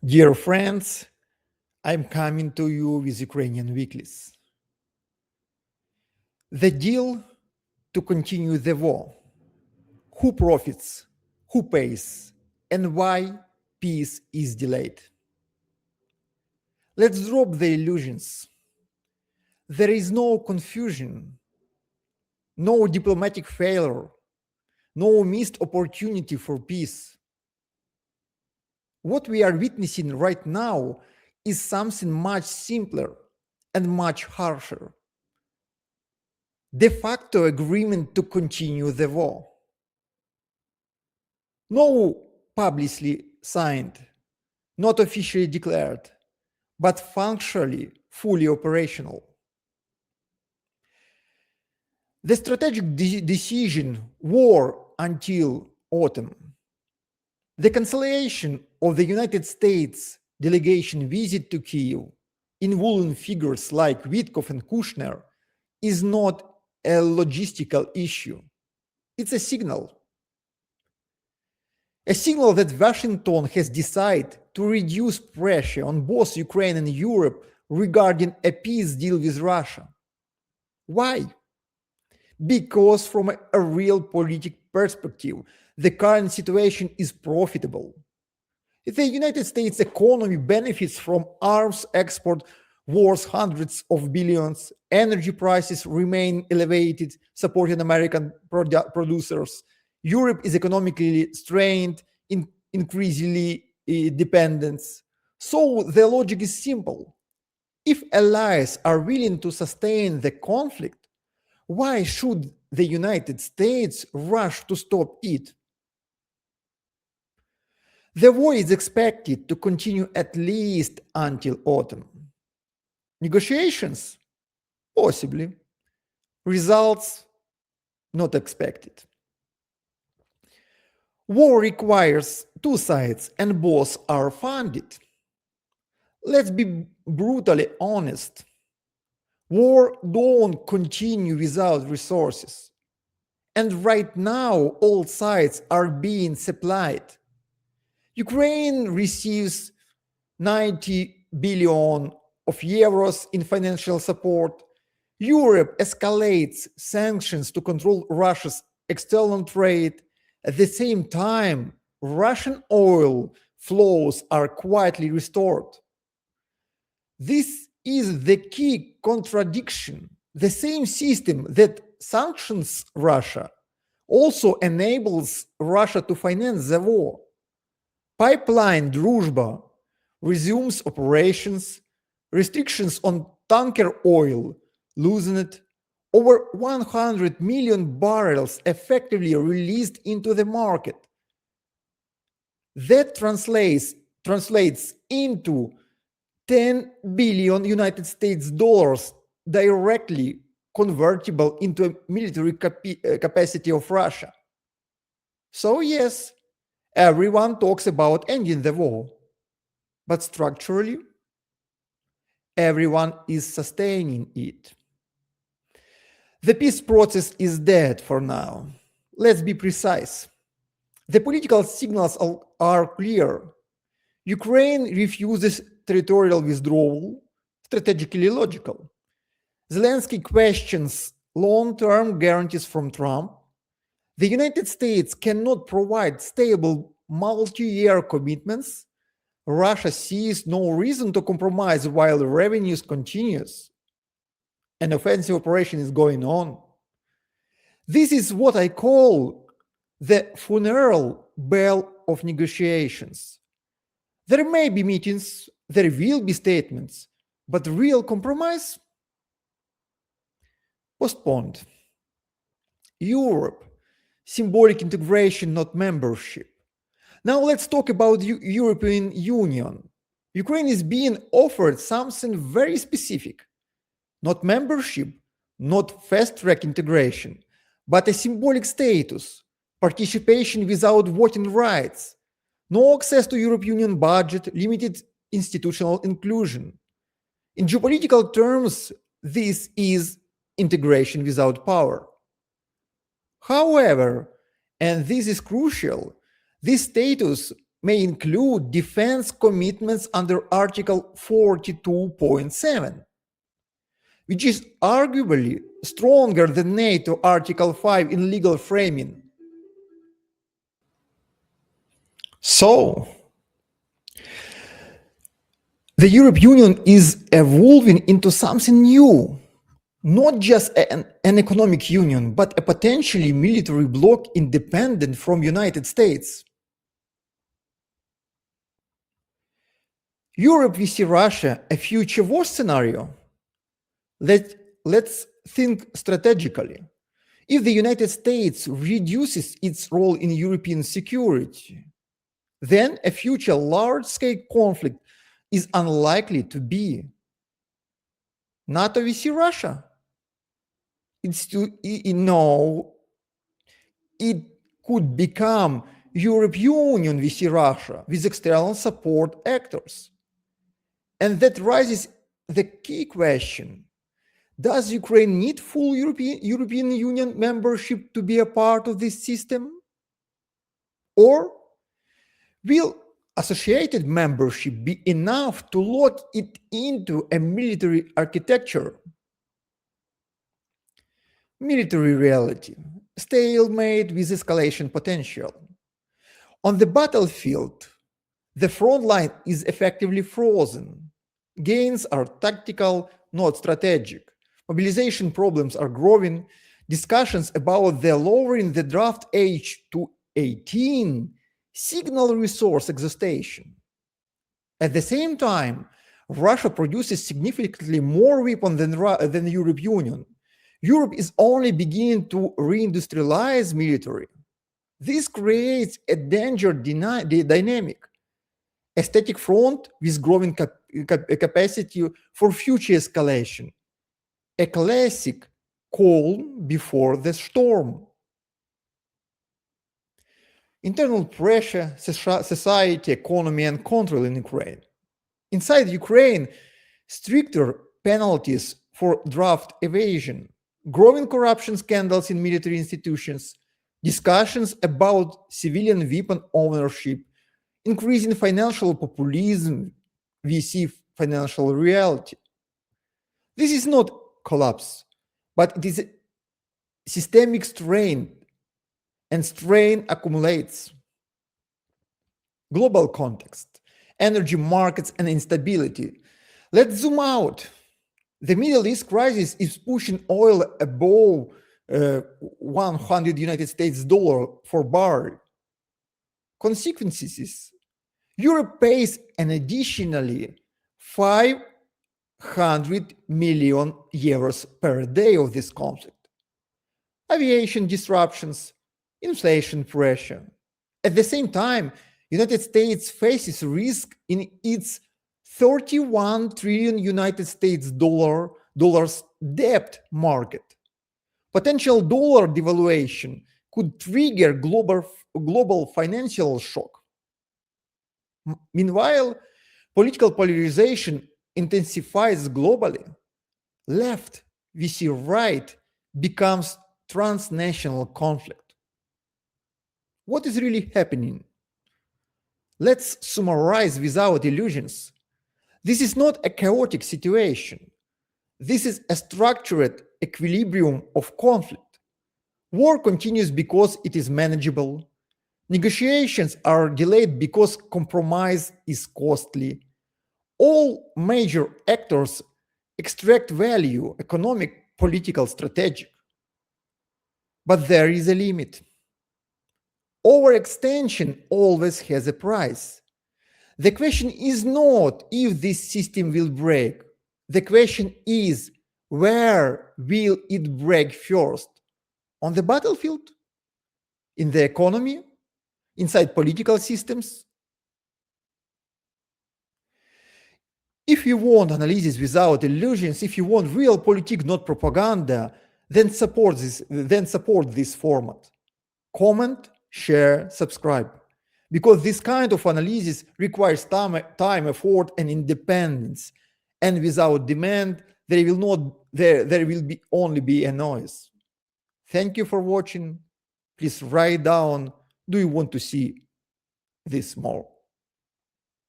Dear friends, I'm coming to you with Ukrainian weeklies. The deal to continue the war. Who profits, who pays, and why peace is delayed. Let's drop the illusions. There is no confusion, no diplomatic failure, no missed opportunity for peace. What we are witnessing right now is something much simpler and much harsher. De facto agreement to continue the war. No publicly signed, not officially declared, but functionally fully operational. The strategic decision, war until autumn. The cancellation of the United States delegation visit to Kyiv, involving figures like Witkoff and Kushner, is not a logistical issue. It's a signal. A signal that Washington has decided to reduce pressure on both Ukraine and Europe regarding a peace deal with Russia. Why? Because from a real political perspective, the current situation is profitable. The United States economy benefits from arms export worth hundreds of billions, energy prices remain elevated, supporting American producers. Europe is economically strained, increasingly dependent. So the logic is simple. If allies are willing to sustain the conflict, why should the United States rush to stop it? The war is expected to continue at least until autumn. Negotiations? Possibly. Results? Not expected. War requires two sides and both are funded. Let's be brutally honest. War don't continue without resources. And right now, all sides are being supplied. Ukraine receives 90 billion of euros in financial support. Europe escalates sanctions to control Russia's external trade. At the same time, Russian oil flows are quietly restored. This is the key contradiction. The same system that sanctions Russia also enables Russia to finance the war. Pipeline Druzhba resumes operations, restrictions on tanker oil loosened, over 100 million barrels effectively released into the market. That translates into 10 billion United States dollars directly convertible into a military capacity of Russia. So yes, everyone talks about ending the war, but structurally, everyone is sustaining it. The peace process is dead for now. Let's be precise. The political signals are clear. Ukraine refuses territorial withdrawal, strategically logical. Zelensky questions long-term guarantees from Trump. The United States cannot provide stable multi-year commitments. Russia sees no reason to compromise while revenues continues. An offensive operation is going on. This is what I call the funeral bell of negotiations. There may be meetings, there will be statements, but real compromise? Postponed. Europe, symbolic integration, not membership. Now let's talk about the European Union. Ukraine is being offered something very specific. Not membership, not fast-track integration, but a symbolic status, participation without voting rights, no access to European Union budget, limited institutional inclusion. In geopolitical terms, this is integration without power. However, and this is crucial, this status may include defense commitments under Article 42.7, which is arguably stronger than NATO Article 5 in legal framing. So, the European Union is evolving into something new, not just an economic union, but a potentially military bloc independent from United States. Europe we see Russia a future war scenario. Let's think strategically. If the United States reduces its role in European security, then a future large-scale conflict is unlikely to be. NATO we see Russia. It could become European Union we see Russia with external support actors. And that raises the key question: does Ukraine need full European Union membership to be a part of this system? Or will associated membership be enough to lock it into a military architecture? Military reality, stalemate with escalation potential. On the battlefield, the front line is effectively frozen. Gains are tactical, not strategic. Mobilization problems are growing. Discussions about the lowering the draft age to 18 signal resource exhaustion. At the same time, Russia produces significantly more weapons than the European Union. Europe is only beginning to reindustrialize military. This creates a danger dynamic. A static front with growing capacity for future escalation. A classic calm before the storm. Internal pressure, society, economy, and control in Ukraine. Inside Ukraine, stricter penalties for draft evasion, growing corruption scandals in military institutions, discussions about civilian weapon ownership, increasing financial populism, we see financial reality. This is not collapse, but it is a systemic strain, and strain accumulates. Global context, energy markets and instability. Let's zoom out. The Middle East crisis is pushing oil above 100 United States dollar for barrel. Consequences: Europe pays an additionally 500 million euros per day of this conflict. Aviation disruptions, inflation pressure. At the same time, United States faces risk in its 31 trillion United States dollars debt market. Potential dollar devaluation could trigger global financial shock. Meanwhile, political polarization intensifies globally. Left, we see right, becomes transnational conflict. What is really happening? Let's summarize without illusions. This is not a chaotic situation. This is a structured equilibrium of conflict. War continues because it is manageable. Negotiations are delayed because compromise is costly. All major actors extract value, economic, political, strategic. But there is a limit. Overextension always has a price. The question is not if this system will break. The question is, where will it break first? On the battlefield? In the economy? Inside political systems? If you want analysis without illusions, if you want real politics, not propaganda, then support this format. Comment, share, subscribe. Because this kind of analysis requires time, effort, and independence. And without demand, there will only be a noise. Thank you for watching. Please write down, do you want to see this more?